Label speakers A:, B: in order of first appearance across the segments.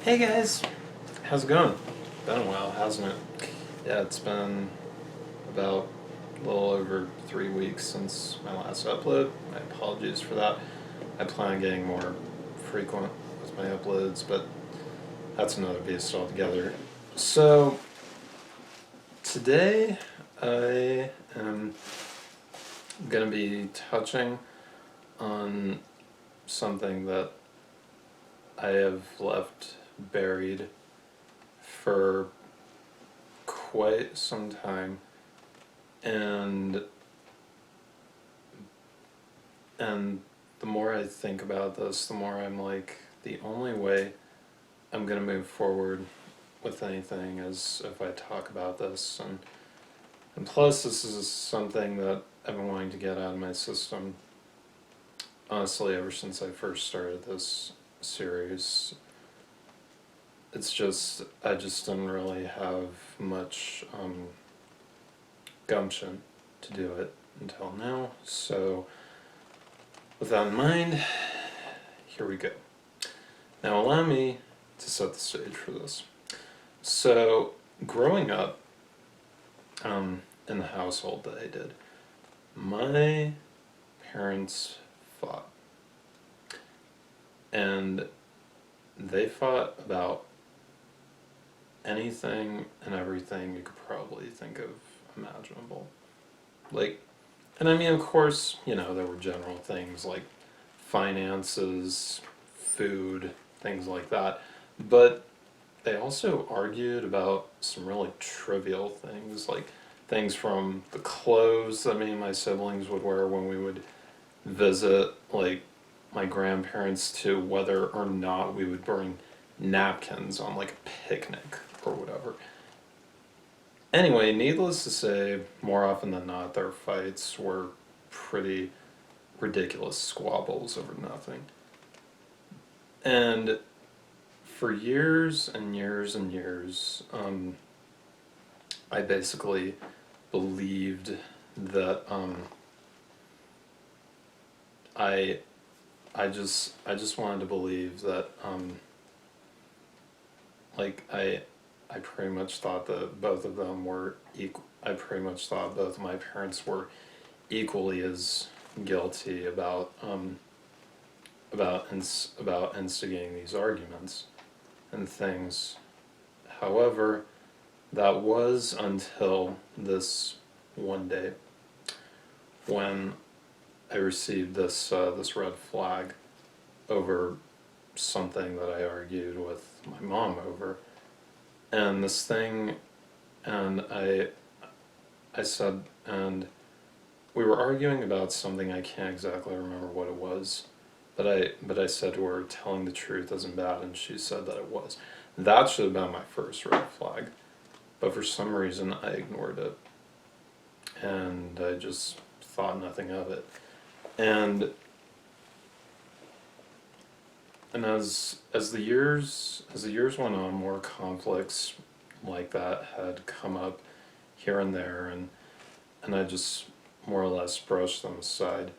A: Hey guys, how's it going? Been a while, hasn't it? Yeah, it's been about a little over 3 weeks since my last upload. My apologies for that. I plan on getting more frequent with my uploads, but that's another beast altogether. So, today I am going to be touching on something that I have left buried for quite some time, and and the more I think about this, the more I'm like, the only way I'm gonna move forward with anything is if I talk about this, and plus this is something that I've been wanting to get out of my system honestly ever since I first started this series. It's just I just didn't really have much gumption to do it until now. So with that in mind, here we go. Now allow me to set the stage for this. So growing up in the household that I did, my parents fought. And they fought about anything and everything you could probably think of imaginable. Like, and I mean, of course, there were general things like finances, food, things like that. But they also argued about some really trivial things, like things from the clothes that me and my siblings would wear when we would visit, like my grandparents, to whether or not we would bring napkins on like a picnic or whatever. Anyway, needless to say, more often than not, their fights were pretty ridiculous squabbles over nothing. And for years and years and years, I basically believed that I I just wanted to believe that like I pretty much thought that both of them were equal. I pretty much thought both of my parents were equally as guilty about instigating these arguments and things. However, that was until this one day when I received this red flag over something that I argued with my mom over, and this thing, and I said, and we were arguing about something. I can't exactly remember what it was, but I said to her, telling the truth isn't bad, and she said that it was. That should have been my first red flag, but for some reason I ignored it, and I just thought nothing of it. And as the years went on, more conflicts like that had come up here and there, and I just more or less brushed them aside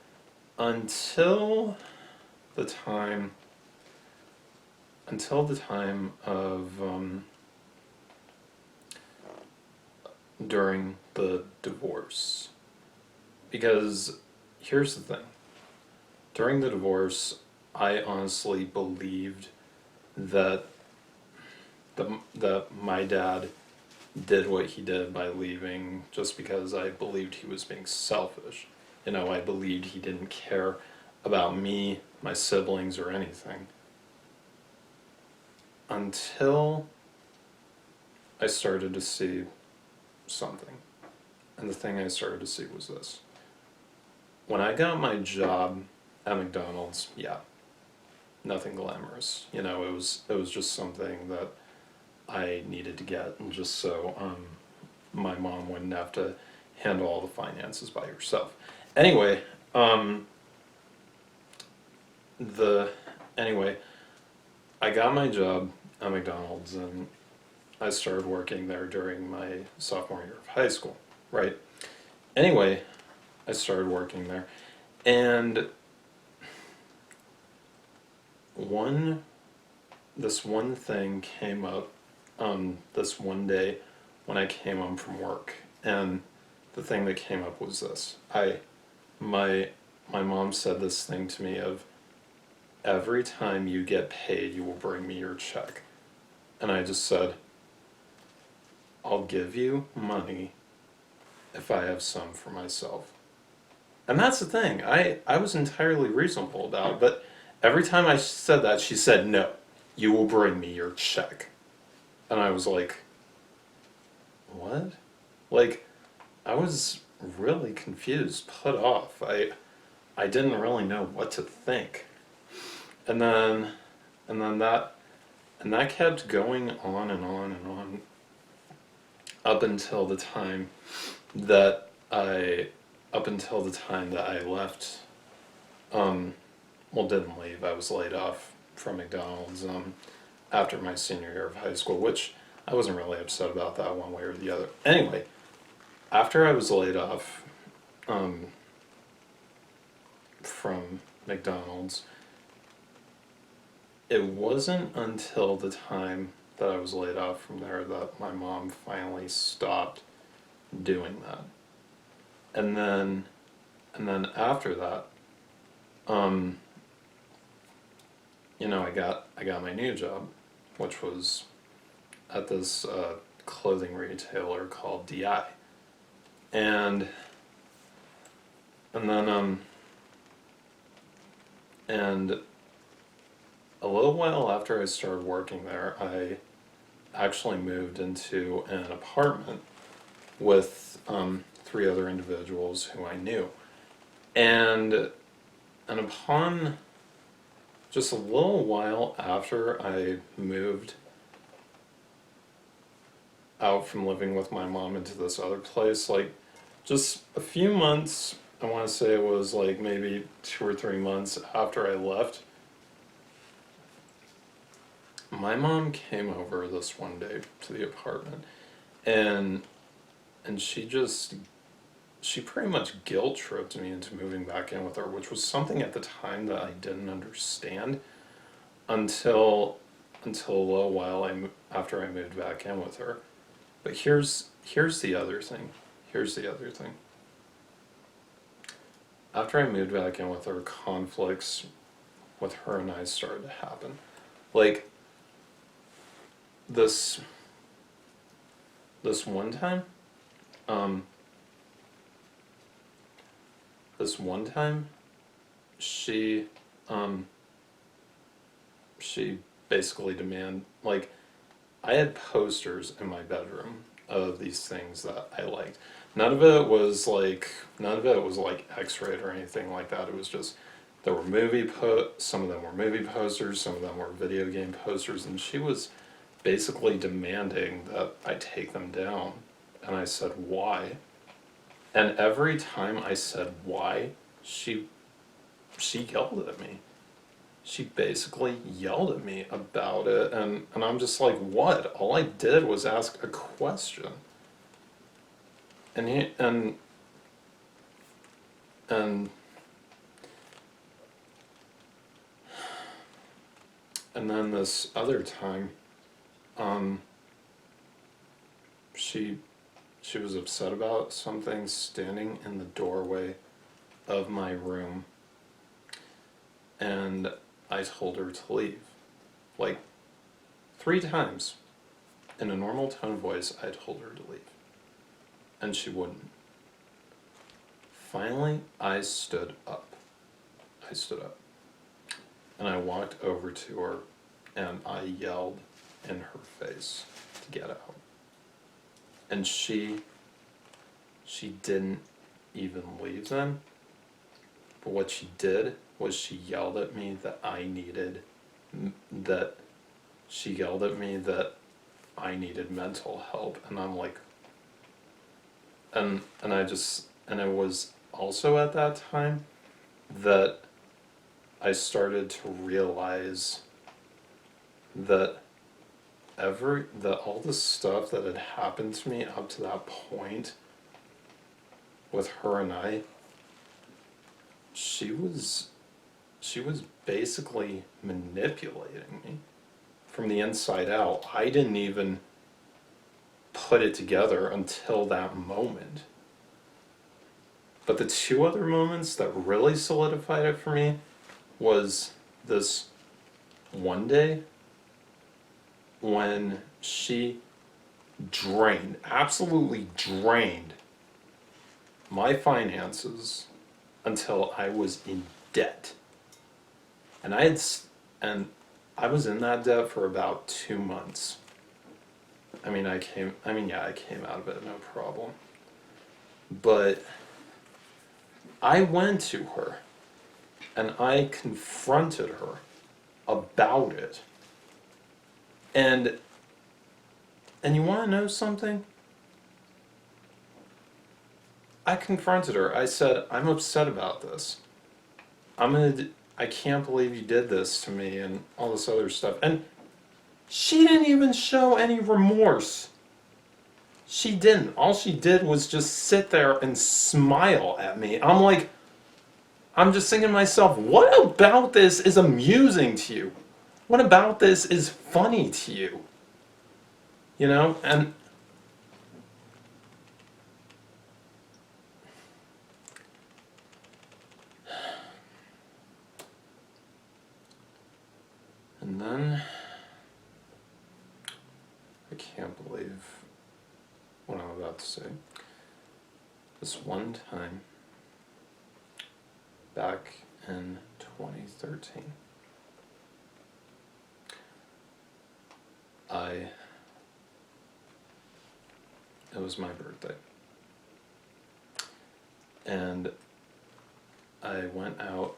A: until the time of during the divorce. Because here's the thing: during the divorce, I honestly believed that that my dad did what he did by leaving just because I believed he was being selfish. I believed he didn't care about me, my siblings, or anything. Until I started to see something. And the thing I started to see was this. When I got my job at McDonald's, yeah, nothing glamorous. It was just something that I needed to get, and just so my mom wouldn't have to handle all the finances by herself. Anyway, the anyway, I got my job at McDonald's, and I started working there during my sophomore year of high school. Right. Anyway, I started working there, and one this one thing came up this one day when I came home from work, and the thing that came up was this. My my mom said this thing to me of, every time you get paid, you will bring me your check. And I just said, I'll give you money if I have some for myself. And that's the thing. I was entirely reasonable about it, but every time I said that, she said, no, you will bring me your check. And I was like, what? Like, I was really confused, put off. I didn't really know what to think. And then and then that kept going on and on and on up until the time that I left, well, didn't leave. I was laid off from McDonald's after my senior year of high school, which I wasn't really upset about that one way or the other. Anyway, after I was laid off from McDonald's, it wasn't until the time that I was laid off from there that my mom finally stopped doing that. And then after that, I got my new job, which was at this clothing retailer called DI. And then and a little while after I started working there, I actually moved into an apartment with three other individuals who I knew. And upon just a little while after I moved out from living with my mom into this other place, like just a few months, I want to say it was like maybe 2 or 3 months after I left, my mom came over this one day to the apartment, and she pretty much guilt tripped me into moving back in with her, which was something at the time that I didn't understand until a little while after I moved back in with her. But here's the other thing. Here's the other thing. After I moved back in with her, conflicts with her and I started to happen. Like this one time, she basically like, I had posters in my bedroom of these things that I liked. None of it was like X-rated or anything like that. It was just, there were some of them were movie posters, some of them were video game posters, and she was basically demanding that I take them down. And I said, why? And every time I said why, she yelled at me. She basically yelled at me about it, and I'm just like, what? All I did was ask a question. And then this other time, she was upset about something standing in the doorway of my room, and I told her to leave. Like 3 times. In a normal tone of voice, I told her to leave. And she wouldn't. Finally, I stood up. And I walked over to her, and I yelled in her face to get out. And she didn't even leave then. But what she did was she yelled at me that I needed mental help. And I'm like, and it was also at that time that I started to realize that all the stuff that had happened to me up to that point with her and I, she was basically manipulating me from the inside out. I didn't even put it together until that moment. But the two other moments that really solidified it for me was this one day when she absolutely drained my finances until I was in debt. And and I was in that debt for about 2 months. I came out of it no problem. But I went to her and I confronted her about it. And you want to know something? I confronted her. I said, "I'm upset about this. I can't believe you did this to me," and all this other stuff. And she didn't even show any remorse. She didn't. All she did was just sit there and smile at me. I'm just thinking to myself, what about this is amusing to you? What about this is funny to you? You know? And then I can't believe what I'm about to say. This one time, back in 2013, it was my birthday. And I went out,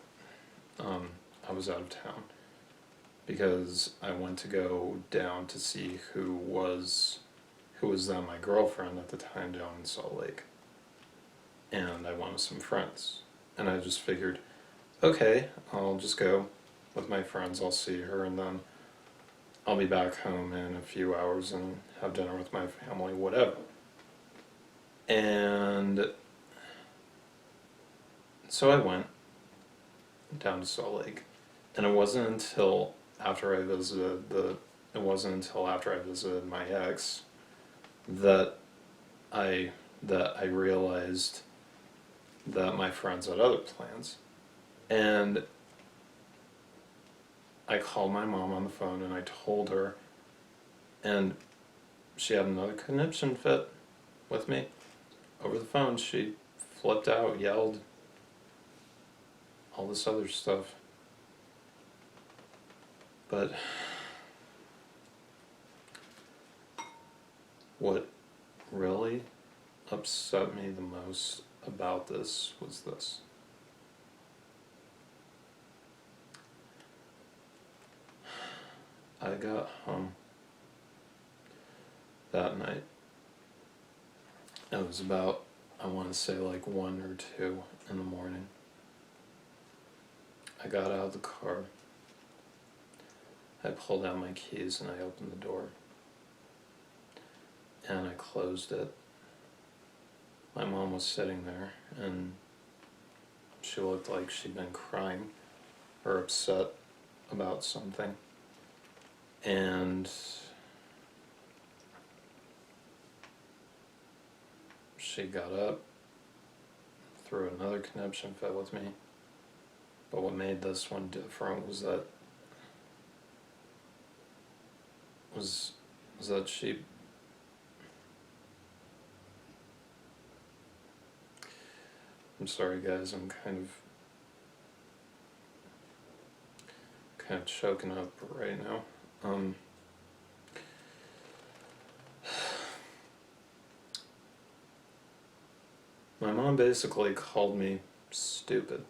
A: I was out of town because I went to go down to see who was then my girlfriend at the time down in Salt Lake. And I went with some friends. And I just figured, okay, I'll just go with my friends, I'll see her, and then I'll be back home in a few hours and have dinner with my family, whatever. And so I went down to Salt Lake. And it wasn't until after I visited my ex that I realized that my friends had other plans. And I called my mom on the phone and I told her, and she had another conniption fit with me. Over the phone, she flipped out, yelled, all this other stuff. But what really upset me the most about this was this. I got home that night. It was about, I want to say 1 or 2 in the morning. I got out of the car. I pulled out my keys and I opened the door. And I closed it. My mom was sitting there and she looked like she'd been crying or upset about something. And she got up, threw another conniption fit with me. But what made this one different was that she I'm sorry guys, I'm kind of choking up right now. My mom basically called me stupid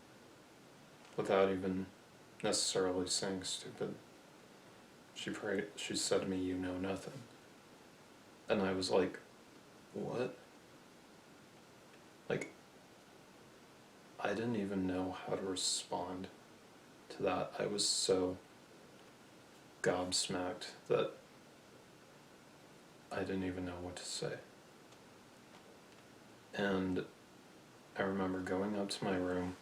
A: without even necessarily saying stupid. She said to me, "You know nothing." And I was like, what? I didn't even know how to respond to that. I was so gobsmacked that I didn't even know what to say. And I remember going up to my room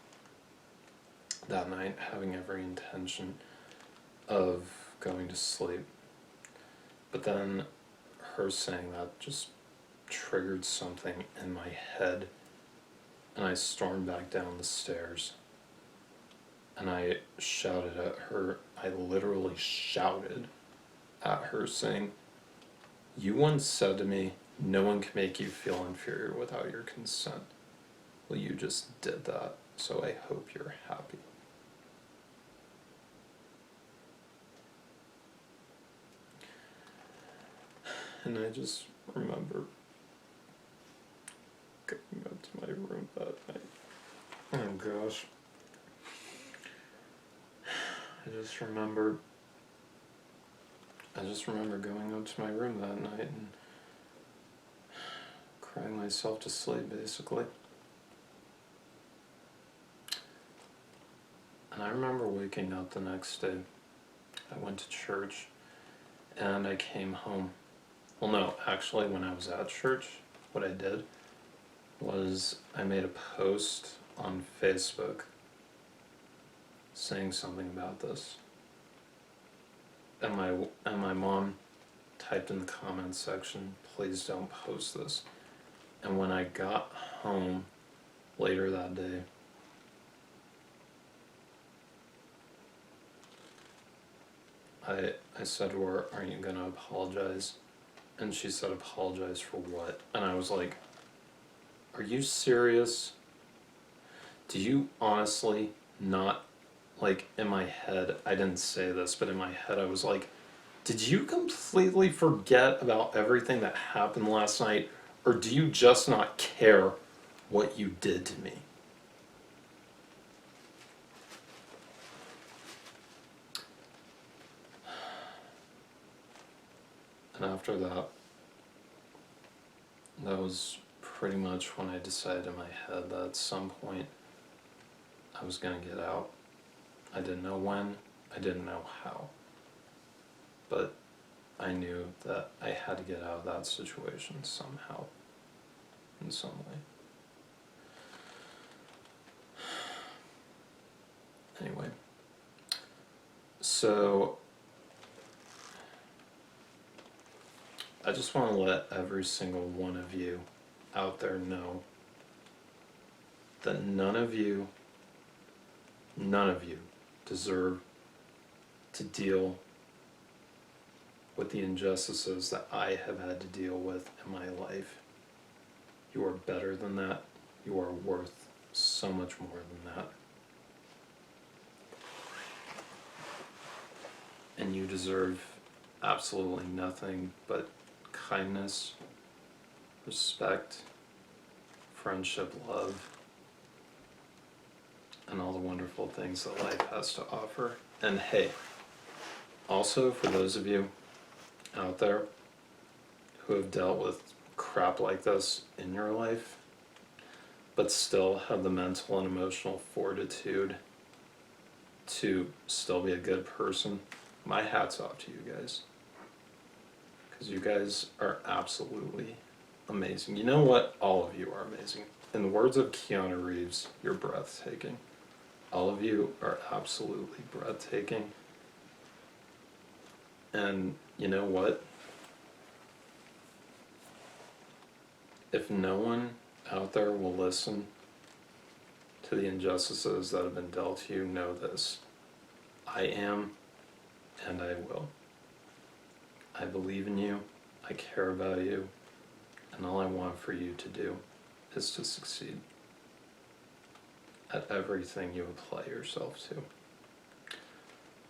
A: that night, having every intention of going to sleep, But then her saying that just triggered something in my head, and I stormed back down the stairs and I shouted at her. I literally shouted at her, saying, "You once said to me, no one can make you feel inferior without your consent. Well, you just did that, so I hope you're happy." And I just remember going up to my room that night. Oh gosh. I just remember going up to my room that night and crying myself to sleep, basically. And I remember waking up the next day. I went to church and I came home. Well, no, actually, when I was at church, what I did was I made a post on Facebook saying something about this. And my mom typed in the comments section, "Please don't post this." And when I got home later that day, I said to her, "Aren't you gonna apologize?" And she said, "Apologize for what?" And I was like, "Are you serious? Do you honestly not," like, in my head, I didn't say this, but in my head I was like, did you completely forget about everything that happened last night? Or do you just not care what you did to me? And after that, that was pretty much when I decided in my head that at some point I was going to get out. I didn't know when, I didn't know how. But I knew that I had to get out of that situation somehow, in some way. Anyway, so I just want to let every single one of you out there know that none of you deserve to deal with the injustices that I have had to deal with in my life. You are better than that. You are worth so much more than that. And you deserve absolutely nothing but kindness, respect, friendship, love, and all the wonderful things that life has to offer. And hey, also for those of you out there who have dealt with crap like this in your life, but still have the mental and emotional fortitude to still be a good person, my hat's off to you guys. Because you guys are absolutely amazing. You know what? All of you are amazing. In the words of Keanu Reeves, you're breathtaking. All of you are absolutely breathtaking. And you know what? If no one out there will listen to the injustices that have been dealt to you, know this. I am, and I will. I believe in you, I care about you, and all I want for you to do is to succeed at everything you apply yourself to.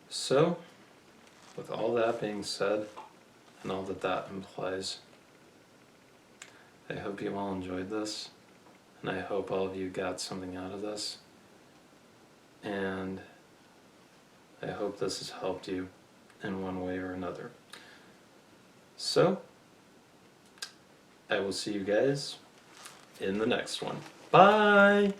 A: So, with all that being said, and all that implies, I hope you all enjoyed this, and I hope all of you got something out of this, and I hope this has helped you in one way or another. So, I will see you guys in the next one. Bye!